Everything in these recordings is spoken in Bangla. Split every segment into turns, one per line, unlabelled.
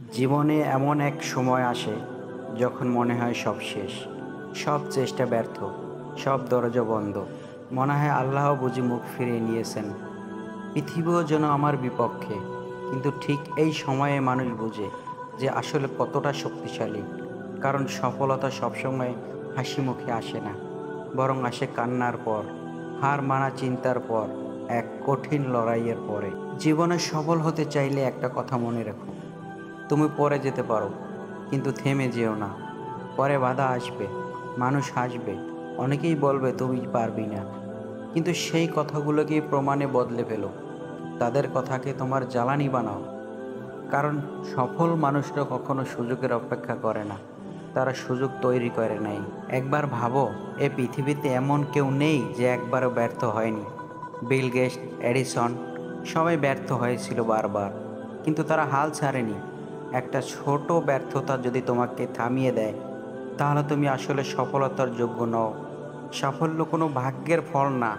জীবনে এমন এক সময় আসে যখন মনে হয় সব শেষ, সব চেষ্টা ব্যর্থ, সব দরজা বন্ধ। মনে হয় আল্লাহ বুঝি মুখ ফিরিয়ে নিয়েছেন, পৃথিবীও যেন আমার বিপক্ষে। কিন্তু ঠিক এই সময়ে মানুষ বুঝে যে আসলে কতটা শক্তিশালী। কারণ সফলতা সবসময় হাসি মুখে আসে না, বরং আসে কান্নার পর, হার মানা চিন্তার পর, এক কঠিন লড়াইয়ের পরে। জীবনে সফল হতে চাইলে একটা কথা মনে রেখো, তুমি পরে যেতে পারো, কিন্তু থেমে যেও না। পরে বাধা আসবে, মানুষ হাসবে, অনেকেই বলবে তুমি পারবি না, কিন্তু সেই কথাগুলোকে প্রমাণে বদলে ফেলো। তাদের কথাকে তোমার জ্বালানি বানাও। কারণ সফল মানুষরা কখনো সুযোগের অপেক্ষা করে না, তারা সুযোগ তৈরি করে নেয়। একবার ভাবো, এ পৃথিবীতে এমন কেউ নেই যে একবারও ব্যর্থ হয়নি। বিল গেটস, এডিসন, সবাই ব্যর্থ হয়েছিল বারবার, কিন্তু তারা হাল ছাড়েনি। একটা ছোট ব্যর্থতা যদি তোমাকে থামিয়ে দেয়, তাহলে তুমি আসলে সফলতার যোগ্য নও। সাফল্য কোনো ভাগ্যের ফল না,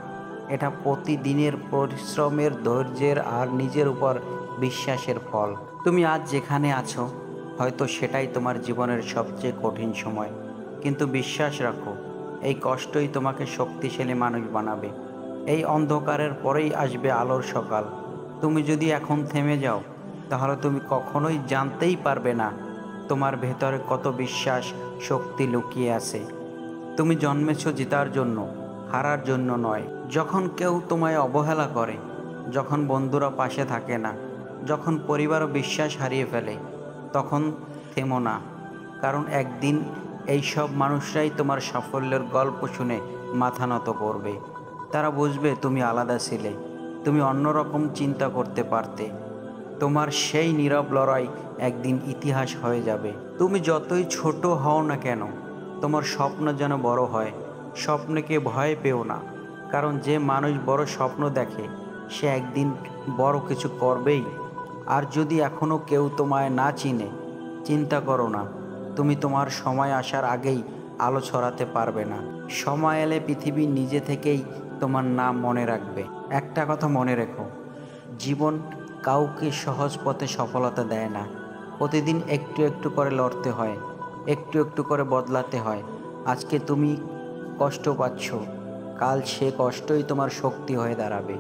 এটা প্রতিদিনের পরিশ্রমের, ধৈর্যের আর নিজের উপর বিশ্বাসের ফল। তুমি আজ যেখানে আছো, হয়তো সেটাই তোমার জীবনের সবচেয়ে কঠিন সময়, কিন্তু বিশ্বাস রাখো, এই কষ্টই তোমাকে শক্তিশালী মানুষ বানাবে। এই অন্ধকারের পরেই আসবে আলোর সকাল। তুমি যদি এখন থেমে যাও, তাহলে তুমি কখনোই জানতেই পারবে না তোমার ভেতরে কত বিশ্বাস, শক্তি লুকিয়ে আছে। তুমি জন্মেছ জেতার জন্য, হারার জন্য নয়। যখন কেউ তোমায় অবহেলা করে, যখন বন্ধুরা পাশে থাকে না, যখন পরিবারও বিশ্বাস হারিয়ে ফেলে, তখন থেমো না। কারণ একদিন এই সব মানুষরাই তোমার সাফল্যের গল্প শুনে মাথা নত করবে। তারা বুঝবে তুমি আলাদা ছিলে, তুমি অন্যরকম চিন্তা করতে পারতে। তোমার সেই নীরব লড়াই একদিন ইতিহাস হয়ে যাবে। তুমি যতই ছোট হও না কেন, তোমার স্বপ্ন যেন বড় হয়। স্বপ্নকে ভয় পেও না, কারণ যে মানুষ বড় স্বপ্ন দেখে সে একদিন বড় কিছু করবেই। আর যদি এখনও কেউ তোমায় না চিনে, চিন্তা করো না, তুমি তোমার সময় আসার আগেই আলো ছড়াতে পারবে না। সময় এলে পৃথিবী নিজে থেকেই তোমার নাম মনে রাখবে। একটা কথা মনে রেখো, জীবন কাউকে সহজ পথে সফলতা দেয় না। প্রতিদিন একটু একটু করে লড়তে হয়, একটু একটু করে বদলাতে হয়। আজকে তুমি কষ্ট পাচ্ছ, কাল সে কষ্টই তোমার শক্তি হয়ে দাঁড়াবে।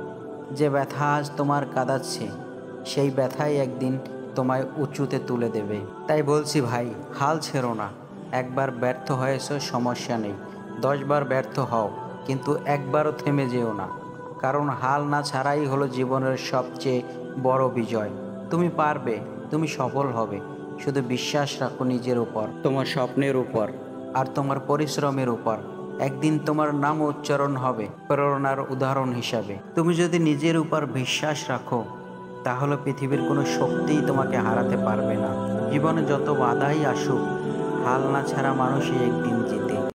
যে ব্যথা আজ তোমার কাঁদাচ্ছে, সেই ব্যথাই একদিন তোমায় উঁচুতে তুলে দেবে। তাই বলছি ভাই, হাল ছেড়ো না। একবার ব্যর্থ হয়েছো, সমস্যা নেই, 10 বার ব্যর্থ হও, কিন্তু একবারও থেমে যেও না। কারণ হাল না ছাড়াই হলো জীবনের সবচেয়ে বড় বিজয়। তুমি পারবে, তুমি সফল হবে, শুধু বিশ্বাস রাখো নিজের উপর, তোমার স্বপ্নের উপর, আর তোমার পরিশ্রমের উপর। একদিন তোমার নাম উচ্চারণ হবে প্রেরণার উদাহরণ হিসাবে। তুমি যদি নিজের উপর বিশ্বাস রাখো, তাহলে পৃথিবীর কোনো শক্তিই তোমাকে হারাতে পারবে না। জীবনে যত বাধাই আসুক, হাল না ছাড়া মানুষই একদিন জিতে।